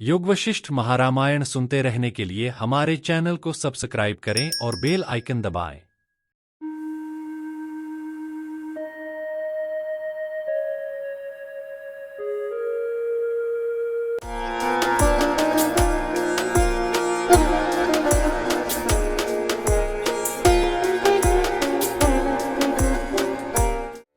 योग वशिष्ठ महारामायण सुनते रहने के लिए हमारे चैनल को सब्सक्राइब करें और बेल आइकन दबाएं।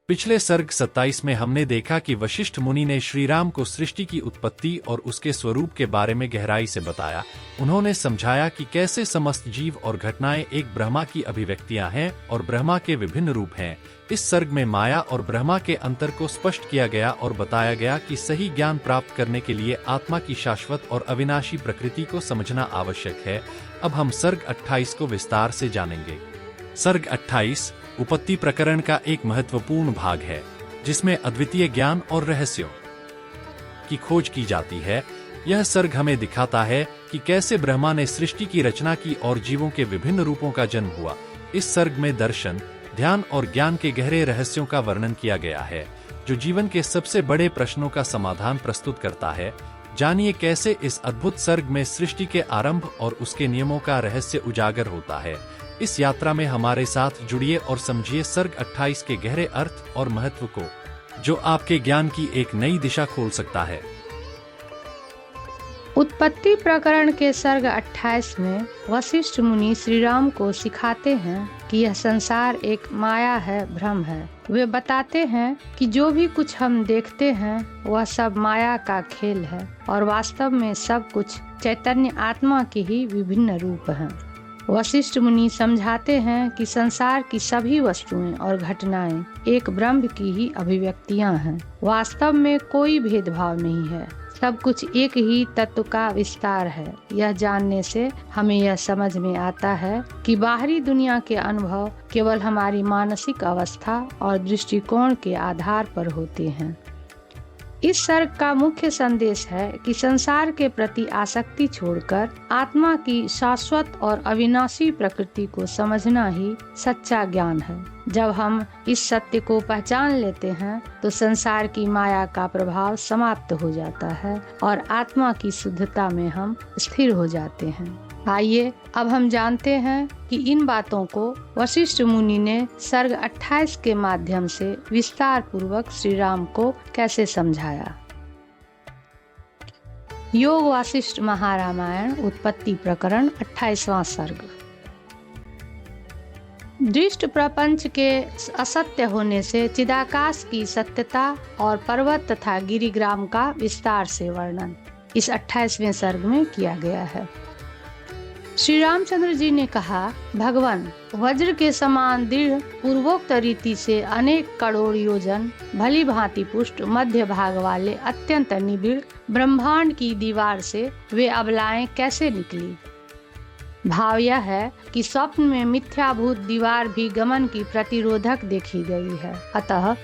पिछले सर्ग 27 में हमने देखा कि वशिष्ठ मुनि ने श्री राम को सृष्टि की उत्पत्ति और उसके स्वरूप के बारे में गहराई से बताया। उन्होंने समझाया कि कैसे समस्त जीव और घटनाएं एक ब्रह्मा की अभिव्यक्तियां हैं और ब्रह्मा के विभिन्न रूप हैं। इस सर्ग में माया और ब्रह्मा के अंतर को स्पष्ट किया गया और बताया गया कि सही ज्ञान प्राप्त करने के लिए आत्मा की शाश्वत और अविनाशी प्रकृति को समझना आवश्यक है। अब हम सर्ग 28 को विस्तार से जानेंगे। सर्ग 28 उपपत्ति प्रकरण का एक महत्वपूर्ण भाग है, जिसमें अद्वितीय ज्ञान और रहस्यों की खोज की जाती है। यह सर्ग हमें दिखाता है कि कैसे ब्रह्मा ने सृष्टि की रचना की और जीवों के विभिन्न रूपों का जन्म हुआ। इस सर्ग में दर्शन, ध्यान और ज्ञान के गहरे रहस्यों का वर्णन किया गया है, जो जीवन के सबसे बड़े प्रश्नों का समाधान प्रस्तुत करता है। जानिए कैसे इस अद्भुत सर्ग में सृष्टि के आरंभ और उसके नियमों का रहस्य उजागर होता है। इस यात्रा में हमारे साथ जुड़िए और समझिए सर्ग 28 के गहरे अर्थ और महत्व को, जो आपके ज्ञान की एक नई दिशा खोल सकता है। उत्पत्ति प्रकरण के सर्ग 28 में वशिष्ठ मुनि श्री राम को सिखाते हैं कि यह संसार एक माया है, भ्रम है। वे बताते हैं कि जो भी कुछ हम देखते हैं वह सब माया का खेल है और वास्तव में सब कुछ चैतन्य आत्मा के ही विभिन्न रूप हैं। वशिष्ठ मुनि समझाते हैं कि संसार की सभी वस्तुएं और घटनाएं एक ब्रह्म की ही अभिव्यक्तियां हैं। वास्तव में कोई भेदभाव नहीं है, सब कुछ एक ही तत्व का विस्तार है। यह जानने से हमें यह समझ में आता है कि बाहरी दुनिया के अनुभव केवल हमारी मानसिक अवस्था और दृष्टिकोण के आधार पर होते हैं। इस सर्ग का मुख्य संदेश है कि संसार के प्रति आसक्ति छोड़कर आत्मा की शाश्वत और अविनाशी प्रकृति को समझना ही सच्चा ज्ञान है। जब हम इस सत्य को पहचान लेते हैं तो संसार की माया का प्रभाव समाप्त हो जाता है और आत्मा की शुद्धता में हम स्थिर हो जाते हैं। आइए अब हम जानते हैं कि इन बातों को वशिष्ठ मुनि ने सर्ग 28 के माध्यम से विस्तार पूर्वक श्री राम को कैसे समझाया। योग वशिष्ठ महारामायण उत्पत्ति प्रकरण 28वां सर्ग। दृष्ट प्रपंच के असत्य होने से चिदाकाश की सत्यता और पर्वत तथा गिरिग्राम का विस्तार से वर्णन इस 28वें सर्ग में किया गया है। श्री रामचंद्र जी ने कहा, भगवान वज्र के समान दृढ़ पूर्वोक्त रीति से अनेक करोड़ योजन भली भांति पुष्ट मध्य भाग वाले अत्यंत निबिड़ ब्रह्मांड की दीवार से वे अबलाएं कैसे निकली। भाव यह है कि स्वप्न में मिथ्याभूत दीवार भी गमन की प्रतिरोधक देखी गई है, अतः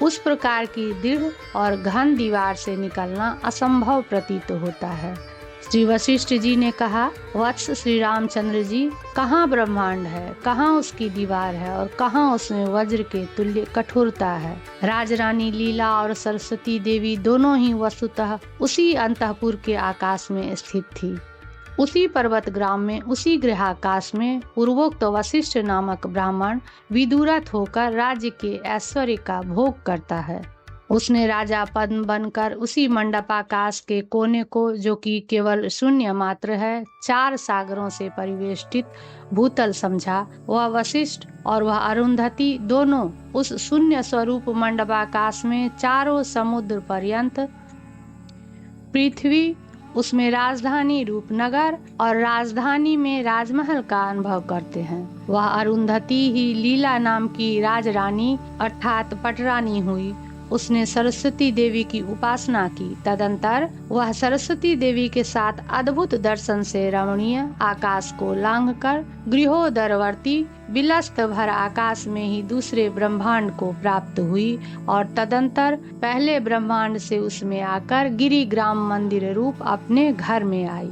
उस प्रकार की दृढ़ और घन दीवार से निकलना असंभव प्रतीत होता है। श्री वशिष्ठ जी ने कहा, वत्स श्री रामचंद्र जी, कहाँ ब्रह्मांड है, कहाँ उसकी दीवार है और कहाँ उसमें वज्र के तुल्य कठोरता है। राजरानी लीला और सरस्वती देवी दोनों ही वस्तुतः उसी अंतःपुर के आकाश में स्थित थी। उसी पर्वत ग्राम में, उसी गृहाकाश में पूर्वोक्त वशिष्ठ नामक ब्राह्मण विदुरथ होकर राज्य के ऐश्वर्य का भोग करता है। उसने राजा पद बनकर उसी मंडपाकाश के कोने को, जो कि केवल शून्य मात्र है, 4 सागरों से परिवेष्टित भूतल समझा। वह वशिष्ठ और वह अरुंधति दोनों उस शून्य स्वरूप मंडपाकाश में चारों समुद्र पर्यंत, पृथ्वी उसमें राजधानी रूपनगर और राजधानी में राजमहल का अनुभव करते हैं। वह अरुंधति ही लीला नाम की राजरानी अर्थात पटरानी हुई। उसने सरस्वती देवी की उपासना की। तदंतर वह सरस्वती देवी के साथ अद्भुत दर्शन से रमणीय आकाश को लांघकर गृहोदरवर्ती विलस्त भर आकाश में ही दूसरे ब्रह्मांड को प्राप्त हुई और तदंतर पहले ब्रह्मांड से उसमें आकर गिरिग्राम मंदिर रूप अपने घर में आई।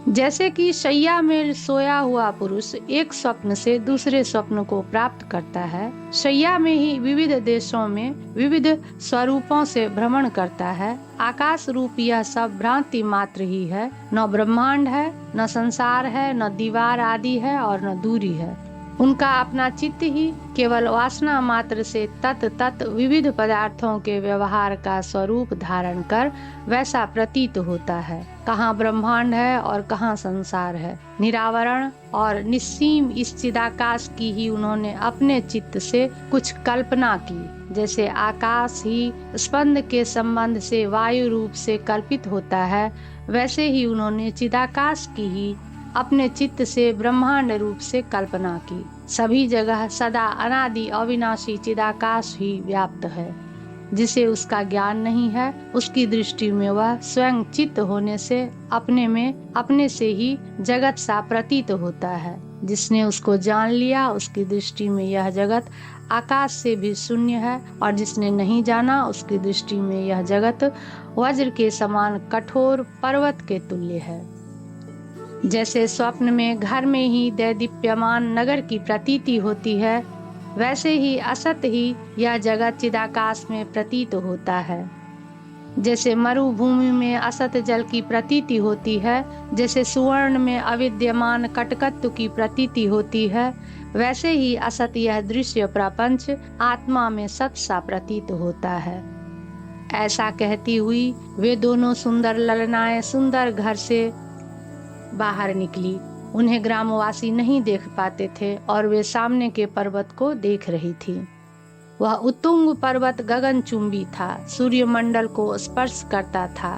जैसे कि शैया में सोया हुआ पुरुष एक स्वप्न से दूसरे स्वप्न को प्राप्त करता है, शैया में ही विविध देशों में विविध स्वरूपों से भ्रमण करता है। आकाश रूप यह सब भ्रांति मात्र ही है, न ब्रह्मांड है, न संसार है, न दीवार आदि है और न दूरी है। उनका अपना चित्त ही केवल वासना मात्र से तत् विविध पदार्थों के व्यवहार का स्वरूप धारण कर वैसा प्रतीत होता है। कहाँ ब्रह्मांड है और कहाँ संसार है। निरावरण और निस्सीम इस चिदाकाश की ही उन्होंने अपने चित्त से कुछ कल्पना की। जैसे आकाश ही स्पंद के संबंध से वायु रूप से कल्पित होता है, वैसे ही उन्होंने चिदाकाश की ही अपने चित्त से ब्रह्मांड रूप से कल्पना की। सभी जगह सदा अनादि अविनाशी चिदाकाश ही व्याप्त है। जिसे उसका ज्ञान नहीं है, उसकी दृष्टि में वह स्वयं चित्त होने से अपने में अपने से ही जगत सा प्रतीत होता है। जिसने उसको जान लिया, उसकी दृष्टि में यह जगत आकाश से भी शून्य है, और जिसने नहीं जाना, उसकी दृष्टि में यह जगत वज्र के समान कठोर पर्वत के तुल्य है। जैसे स्वप्न में घर में ही दैदीप्यमान नगर की प्रतीति होती है, वैसे ही असत ही यह जगत चिदाकाश में प्रतीत होता है। जैसे मरुभूमि में असत जल की प्रतीति होती है, जैसे सुवर्ण में अविद्यमान कटकत्व की प्रतीति होती है, वैसे ही असत यह दृश्य प्रपंच आत्मा में सत सा प्रतीत होता है। ऐसा कहती हुई वे दोनों सुंदर ललनाएं सुंदर घर से बाहर निकली। उन्हें ग्रामवासी नहीं देख पाते थे और वे सामने के पर्वत को देख रही थी। वह उत्तुंग पर्वत गगनचुंबी था, सूर्यमंडल को स्पर्श करता था,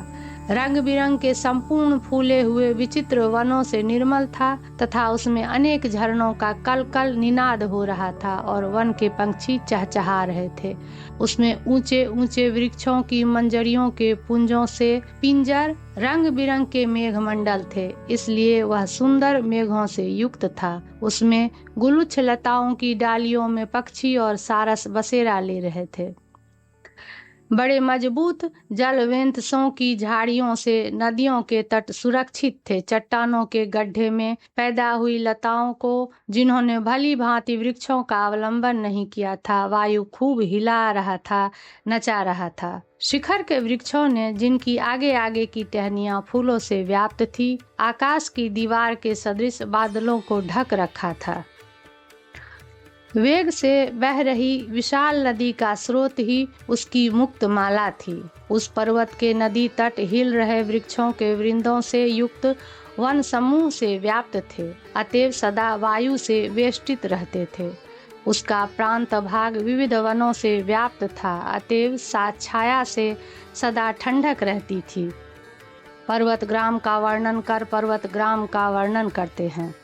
रंग बिरंग के संपूर्ण फूले हुए विचित्र वनों से निर्मल था तथा उसमें अनेक झरनों का कल कल निनाद हो रहा था और वन के पंछी चहचहा रहे थे। उसमें ऊंचे ऊंचे वृक्षों की मंजरियों के पुंजों से पिंजर रंग बिरंग के मेघमंडल थे, इसलिए वह सुंदर मेघों से युक्त था। उसमें गुलुच्छ लताओं की डालियों में पक्षी और सारस बसेरा ले रहे थे। बड़े मजबूत जलवेंतसों की झाड़ियों से नदियों के तट सुरक्षित थे। चट्टानों के गड्ढे में पैदा हुई लताओं को, जिन्होंने भली भांति वृक्षों का अवलंबन नहीं किया था, वायु खूब हिला रहा था, नचा रहा था। शिखर के वृक्षों ने, जिनकी आगे आगे की टहनियां फूलों से व्याप्त थी, आकाश की दीवार के सदृश बादलों को ढक रखा था। वेग से बह रही विशाल नदी का स्रोत ही उसकी मुक्त माला थी। उस पर्वत के नदी तट हिल रहे वृक्षों के वृंदों से युक्त वन समूह से व्याप्त थे, अतएव सदा वायु से वेष्टित रहते थे। उसका प्रांत भाग विविध वनों से व्याप्त था, अतएव साथ छाया से सदा ठंडक रहती थी। पर्वत ग्राम का वर्णन कर पर्वत ग्राम का वर्णन करते हैं।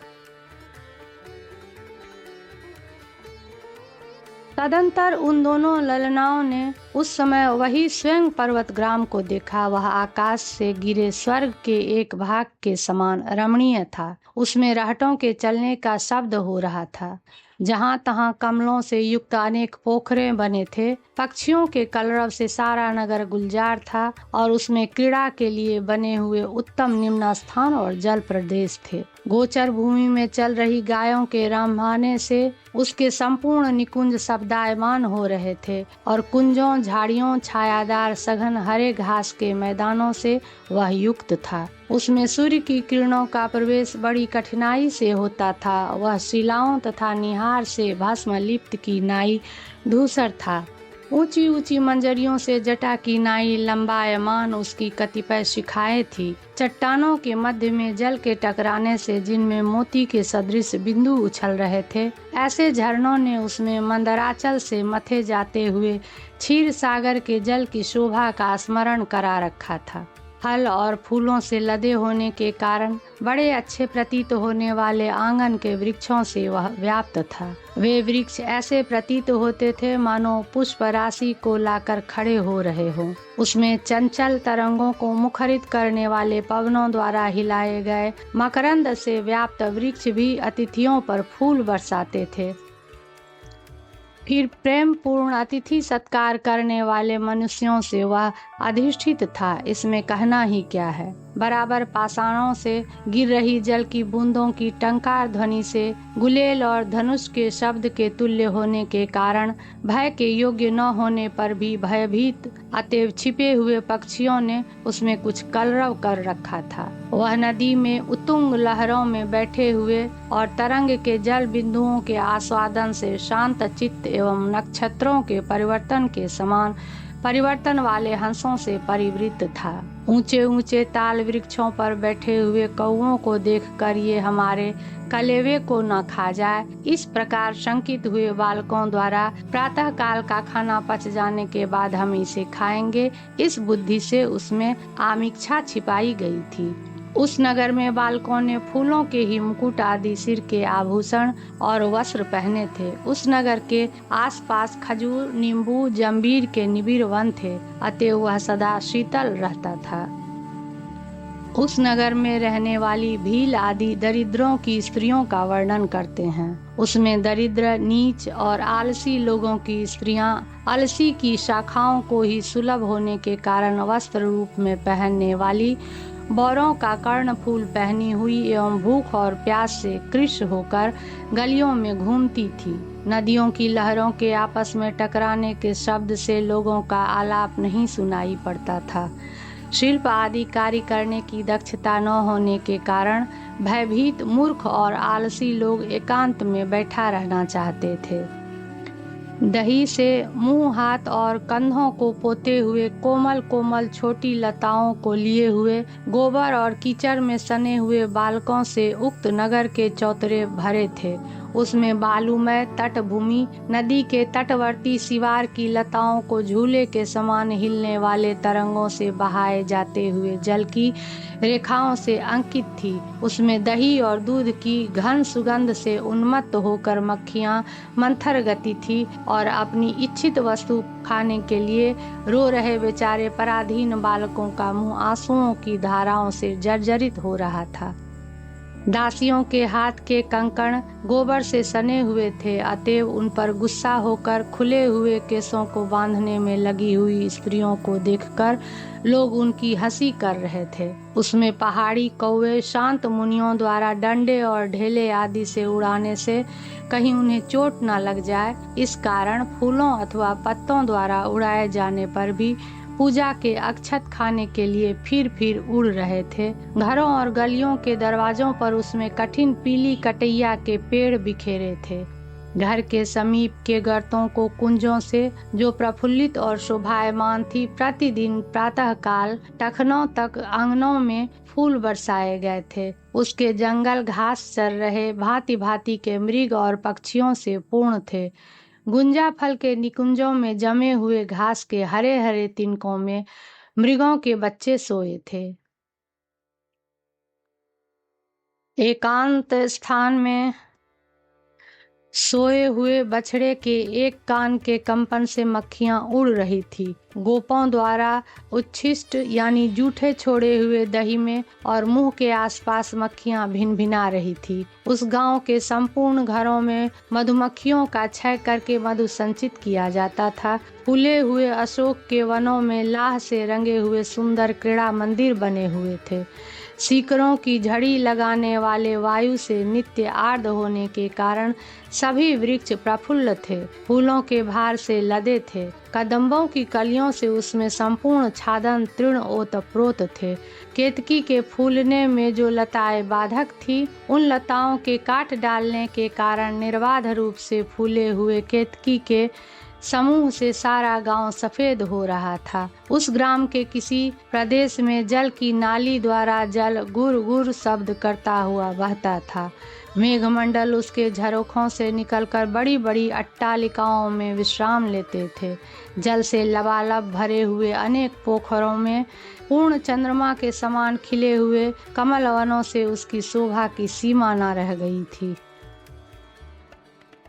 तदंतर उन दोनों ललनाओं ने उस समय वही स्वयं पर्वत ग्राम को देखा। वह आकाश से गिरे स्वर्ग के एक भाग के समान रमणीय था। उसमें रहटों के चलने का शब्द हो रहा था। जहाँ तहाँ कमलों से युक्त अनेक पोखरे बने थे। पक्षियों के कलरव से सारा नगर गुलजार था और उसमें क्रीड़ा के लिए बने हुए उत्तम निम्न स्थान और जल प्रदेश थे। गोचर भूमि में चल रही गायों के रंभाने से उसके संपूर्ण निकुंज शब्दायमान हो रहे थे और कुंजों, झाड़ियों, छायादार सघन हरे घास के मैदानों से वह युक्त था। उसमें सूर्य की किरणों का प्रवेश बड़ी कठिनाई से होता था। वह शिलाओं तथा निहार से भस्म लिप्त की नाई धूसर था। ऊंची ऊंची मंजरियों से जटा की नाई लंबायमान उसकी कतिपय शिखाएं थी। चट्टानों के मध्य में जल के टकराने से जिनमें मोती के सदृश बिंदु उछल रहे थे, ऐसे झरनों ने उसमें मंदराचल से मथे जाते हुए क्षीर सागर के जल की शोभा का स्मरण करा रखा था। फल और फूलों से लदे होने के कारण बड़े अच्छे प्रतीत होने वाले आंगन के वृक्षों से वह व्याप्त था। वे वृक्ष ऐसे प्रतीत होते थे मानो पुष्प राशि को लाकर खड़े हो रहे हों। उसमें चंचल तरंगों को मुखरित करने वाले पवनों द्वारा हिलाए गए मकरंद से व्याप्त वृक्ष भी अतिथियों पर फूल बरसाते थे। फिर प्रेम पूर्ण अतिथि सत्कार करने वाले मनुष्यों से वह अधिष्ठित था। इसमें कहना ही क्या है। बराबर पाषाणों से गिर रही जल की बूंदों की टंकार ध्वनि से गुलेल और धनुष के शब्द के तुल्य होने के कारण भय के योग्य न होने पर भी भयभीत अतएव छिपे हुए पक्षियों ने उसमें कुछ कलरव कर रखा था। वह नदी में उत्तुंग लहरों में बैठे हुए और तरंग के जल बिंदुओं के आस्वादन से शांत चित्त एवं नक्षत्रों के परिवर्तन के समान परिवर्तन वाले हंसों से परिवृत था। ऊंचे ऊंचे ताल वृक्षों पर बैठे हुए कौओं को देखकर ये हमारे कलेवे को न खा जाए, इस प्रकार शंकित हुए बालकों द्वारा प्रातः काल का खाना पच जाने के बाद हम इसे खाएंगे, इस बुद्धि से उसमें आमिक्षा छिपाई गई थी। उस नगर में बालकों ने फूलों के ही मुकुट आदि सिर के आभूषण और वस्त्र पहने थे। उस नगर के आसपास खजूर, नींबू, जंबीर के निबिड़ वन थे, अतः वह सदा शीतल रहता था। उस नगर में रहने वाली भील आदि दरिद्रों की स्त्रियों का वर्णन करते हैं। उसमें दरिद्र, नीच और आलसी लोगों की स्त्रियां अलसी की शाखाओं को ही सुलभ होने के कारण वस्त्र रूप में पहनने वाली, बौरों का कर्ण फूल पहनी हुई एवं भूख और प्यास से कृश होकर गलियों में घूमती थी। नदियों की लहरों के आपस में टकराने के शब्द से लोगों का आलाप नहीं सुनाई पड़ता था। शिल्प आदि कार्य करने की दक्षता न होने के कारण भयभीत, मूर्ख और आलसी लोग एकांत में बैठा रहना चाहते थे। दही से मुंह, हाथ और कंधों को पोते हुए कोमल कोमल छोटी लताओं को लिए हुए गोबर और कीचड़ में सने हुए बालकों से उक्त नगर के चौतरे भरे थे। उसमें बालूमय तटभूमि, नदी के तटवर्ती सिवार की लताओं को झूले के समान हिलने वाले तरंगों से बहाए जाते हुए जल की रेखाओं से अंकित थी। उसमें दही और दूध की घन सुगंध से उन्मत्त होकर मक्खियां मंथर गति थी और अपनी इच्छित वस्तु खाने के लिए रो रहे बेचारे पराधीन बालकों का मुंह आंसुओं की धाराओं से जर्जरित हो रहा था। दासियों के हाथ के कंकण गोबर से सने हुए थे, अतएव उन पर गुस्सा होकर खुले हुए केसों को बांधने में लगी हुई स्त्रियों को देखकर लोग उनकी हंसी कर रहे थे। उसमें पहाड़ी कौवे शांत मुनियों द्वारा डंडे और ढेले आदि से उड़ाने से कहीं उन्हें चोट न लग जाए, इस कारण फूलों अथवा पत्तों द्वारा उड़ाए जाने पर भी पूजा के अक्षत खाने के लिए फिर फिर उड़ रहे थे। घरों और गलियों के दरवाजों पर उसमें कठिन पीली कटैया के पेड़ बिखेरे थे। घर के समीप के गर्तों को कुंजों से जो प्रफुल्लित और शोभायमान थी, प्रतिदिन प्रातः काल टखनों तक आंगनों में फूल बरसाए गए थे। उसके जंगल घास चर रहे भांति भांति के मृग और पक्षियों से पूर्ण थे। गुंजा फल के निकुंजों में जमे हुए घास के हरे हरे तिनकों में मृगों के बच्चे सोए थे। एकांत स्थान में सोए हुए बछड़े के एक कान के कंपन से मक्खियां उड़ रही थी। गोपों द्वारा उच्छिष्ट यानी जूठे छोड़े हुए दही में और मुंह के आसपास मक्खियां भिन भिना रही थी। उस गांव के संपूर्ण घरों में मधुमक्खियों का क्षय करके मधु संचित किया जाता था। फूले हुए अशोक के वनों में लाह से रंगे हुए सुंदर क्रीड़ा मंदिर बने हुए थे। सीकरों की झड़ी लगाने वाले वायु से नित्य आर्द्र होने के कारण सभी वृक्ष प्रफुल्ल थे, फूलों के भार से लदे थे। कदम्बों की कलियों से उसमें संपूर्ण छादन तृण ओतप्रोत थे। केतकी के फूलने में जो लताएं बाधक थी, उन लताओं के काट डालने के कारण निर्बाध रूप से फूले हुए केतकी के समूह से सारा गांव सफेद हो रहा था। उस ग्राम के किसी प्रदेश में जल की नाली द्वारा जल गुर गुर शब्द करता हुआ बहता था। मेघमंडल उसके झरोखों से निकलकर बड़ी बड़ी अट्टालिकाओं में विश्राम लेते थे। जल से लबालब भरे हुए अनेक पोखरों में पूर्ण चंद्रमा के समान खिले हुए कमल वनों से उसकी शोभा की सीमा न रह गई थी।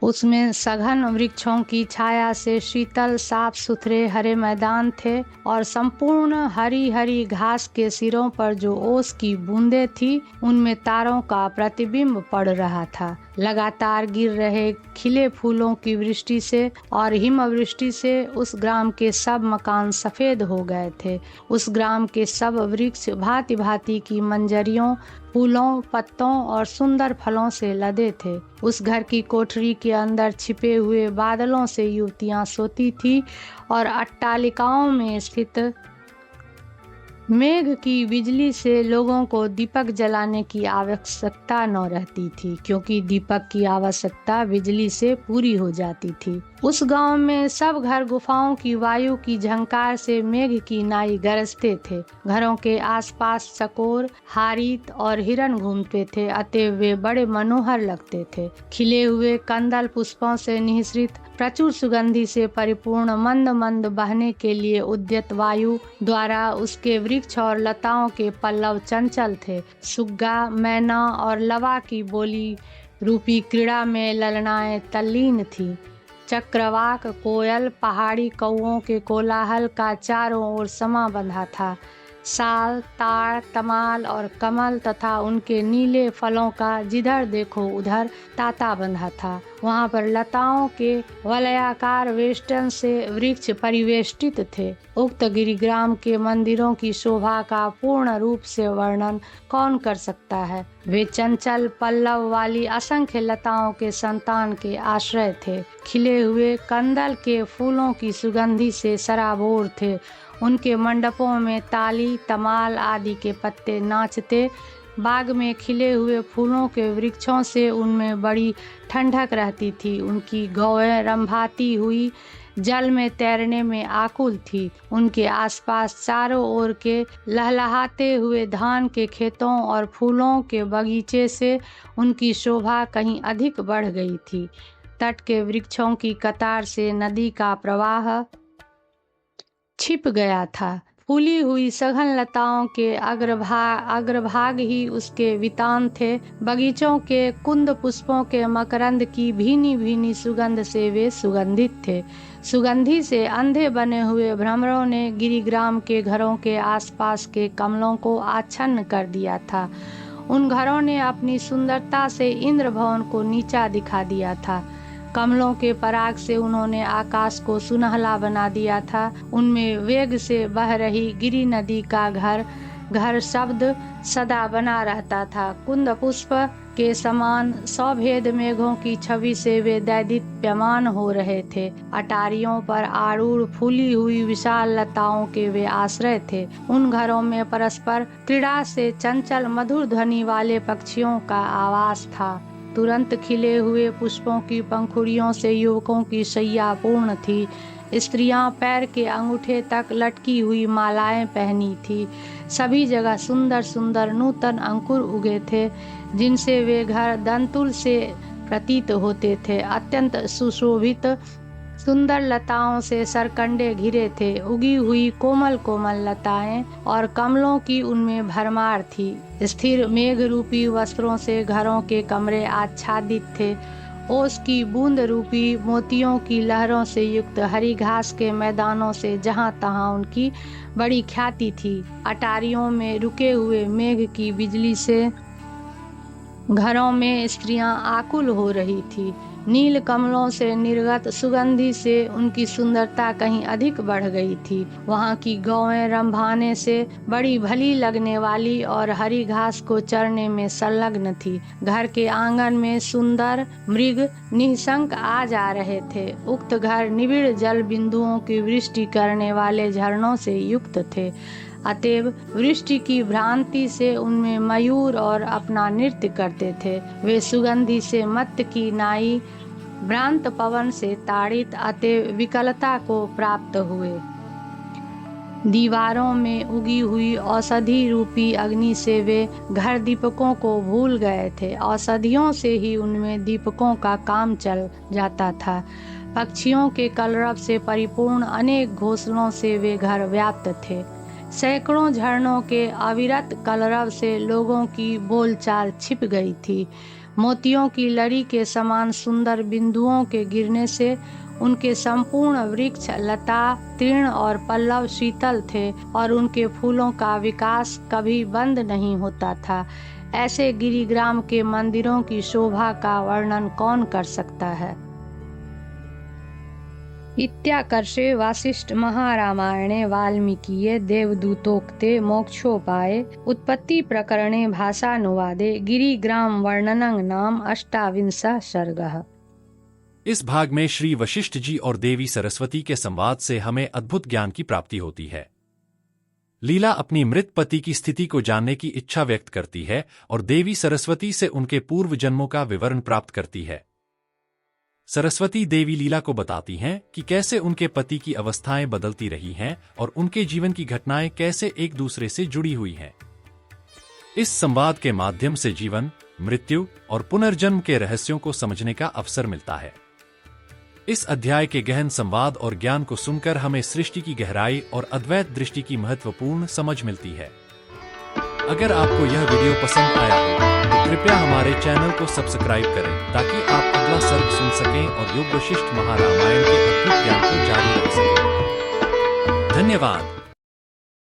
उसमें सघन वृक्षों की छाया से शीतल साफ सुथरे हरे मैदान थे और संपूर्ण हरी हरी घास के सिरों पर जो ओस की बूंदें थी उनमें तारों का प्रतिबिंब पड़ रहा था। लगातार गिर रहे खिले फूलों की वृष्टि से और हिमवृष्टि से उस ग्राम के सब मकान सफेद हो गए थे। उस ग्राम के सब वृक्ष भांति भांति की मंजरियों, फूलों, पत्तों और सुंदर फलों से लदे थे। उस घर की कोठरी के अंदर छिपे हुए बादलों से युवतियां सोती थी और अट्टालिकाओं में स्थित मेघ की बिजली से लोगों को दीपक जलाने की आवश्यकता न रहती थी, क्योंकि दीपक की आवश्यकता बिजली से पूरी हो जाती थी। उस गांव में सब घर गुफाओं की वायु की झंकार से मेघ की नाई गरजते थे। घरों के आसपास चकोर, हारीत और हिरन घूमते थे, अतएव वे बड़े मनोहर लगते थे। खिले हुए कंदल पुष्पों से निःसृत प्रचुर सुगंधि से परिपूर्ण मंद मंद बहने के लिए उद्यत वायु द्वारा उसके वृक्ष और लताओं के पल्लव चंचल थे। सुग्गा, मैना और लवा की बोली रूपी क्रीड़ा में ललनाएं तल्लीन थी। चक्रवाक, कोयल, पहाड़ी कौओं के कोलाहल का चारों ओर समा बंधा था। साल, ताड़, तमाल और कमल तथा उनके नीले फलों का जिधर देखो उधर तांता बंधा था। वहाँ पर लताओं के वलयाकार वेष्टन से वृक्ष परिवेष्टित थे। उक्त गिरिग्राम के मंदिरों की शोभा का पूर्ण रूप से वर्णन कौन कर सकता है। वे चंचल पल्लव वाली असंख्य लताओं के संतान के आश्रय थे। खिले हुए कंदल के फूलों की सुगंधि से सराबोर थे। उनके मंडपों में ताली, तमाल आदि के पत्ते नाचते। बाग में खिले हुए फूलों के वृक्षों से उनमें बड़ी ठंडक रहती थी। उनकी गौएं रंभाती हुई जल में तैरने में आकुल थी। उनके आसपास चारों ओर के लहलहाते हुए धान के खेतों और फूलों के बगीचे से उनकी शोभा कहीं अधिक बढ़ गई थी। तट के वृक्षों की कतार से नदी का प्रवाह छिप गया था। फूली हुई सघन लताओं के अग्रभाग ही उसके वितान थे। बगीचों के कुंद पुष्पों के मकरंद की भीनी भीनी सुगंध से वे सुगंधित थे। सुगंधि से अंधे बने हुए भ्रमरों ने गिरिग्राम के घरों के आसपास के कमलों को आच्छन्न कर दिया था। उन घरों ने अपनी सुंदरता से इंद्र भवन को नीचा दिखा दिया था। कमलों के पराग से उन्होंने आकाश को सुनहला बना दिया था। उनमें वेग से बह रही गिरि नदी का घर शब्द सदा बना रहता था। कुंद पुष्प के समान सौभेद मेघों की छवि से वे दैदीप्यमान हो रहे थे। अटारियों पर आरूढ़ फूली हुई विशाल लताओं के वे आश्रय थे। उन घरों में परस्पर क्रीड़ा से चंचल मधुर ध्वनि वाले पक्षियों का आवास था। तुरंत खिले हुए पुष्पों की पंखुड़ियों से युवकों की शैया पूर्ण थी। स्त्रियां पैर के अंगूठे तक लटकी हुई मालाएं पहनी थी। सभी जगह सुंदर सुंदर नूतन अंकुर उगे थे, जिनसे वे घर दंतुल से प्रतीत होते थे। अत्यंत सुशोभित सुंदर लताओं से सरकंडे घिरे थे। उगी हुई कोमल कोमल लताएं और कमलों की उनमें भरमार थी। स्थिर मेघ रूपी वस्त्रों से घरों के कमरे आच्छादित थे। ओस की बूंद रूपी मोतियों की लहरों से युक्त हरी घास के मैदानों से जहां तहां उनकी बड़ी ख्याति थी। अटारियों में रुके हुए मेघ की बिजली से घरों में स्त्रियां आकुल हो रही थी। नील कमलों से निर्गत सुगंधि से उनकी सुंदरता कहीं अधिक बढ़ गई थी। वहाँ की गौएं रंभाने से बड़ी भली लगने वाली और हरी घास को चरने में संलग्न थी। घर के आंगन में सुंदर मृग निःशंक आ जा रहे थे। उक्त घर निबिड़ जल बिंदुओं की वृष्टि करने वाले झरनों से युक्त थे। अतएव वृष्टि की भ्रांति से उनमें मयूर और अपना नृत्य करते थे। वे सुगंधि से मत्त की नाई भ्रांत पवन से ताड़ित अतएव विकलता को प्राप्त हुए। दीवारों में उगी हुई औषधि रूपी अग्नि से वे घर दीपकों को भूल गए थे। औषधियों से ही उनमें दीपकों का काम चल जाता था। पक्षियों के कलरव से परिपूर्ण अनेक घोंसलों से वे घर व्याप्त थे। सैकड़ों झरनों के अविरत कलरव से लोगों की बोलचाल छिप गई थी। मोतियों की लड़ी के समान सुंदर बिंदुओं के गिरने से उनके संपूर्ण वृक्ष लता तीर्ण और पल्लव शीतल थे और उनके फूलों का विकास कभी बंद नहीं होता था। ऐसे गिरिग्राम के मंदिरों की शोभा का वर्णन कौन कर सकता है। इत्याकर्षे वासिष्ठ महारामायणे वाल्मीकिये देवदूतोक्ते मोक्षोपाये उत्पत्ति प्रकरणे भाषानुवादे गिरिग्राम वर्णनं नाम 28 सर्गः। इस भाग में श्री वशिष्ठ जी और देवी सरस्वती के संवाद से हमें अद्भुत ज्ञान की प्राप्ति होती है। लीला अपनी मृत पति की स्थिति को जानने की इच्छा व्यक्त करती है और देवी सरस्वती से उनके पूर्व जन्मों का विवरण प्राप्त करती है। सरस्वती देवी लीला को बताती हैं कि कैसे उनके पति की अवस्थाएं बदलती रही हैं और उनके जीवन की घटनाएं कैसे एक दूसरे से जुड़ी हुई हैं। इस संवाद के माध्यम से जीवन, मृत्यु और पुनर्जन्म के रहस्यों को समझने का अवसर मिलता है। इस अध्याय के गहन संवाद और ज्ञान को सुनकर हमें सृष्टि की गहराई और अद्वैत दृष्टि की महत्वपूर्ण समझ मिलती है। अगर आपको यह वीडियो पसंद आया हो तो कृपया हमारे चैनल को सब्सक्राइब करें ताकि आप अगला सर्ग सुन सकें और योग वशिष्ठ महारामायण के अद्भुत ज्ञान को जारी रख सकें। धन्यवाद।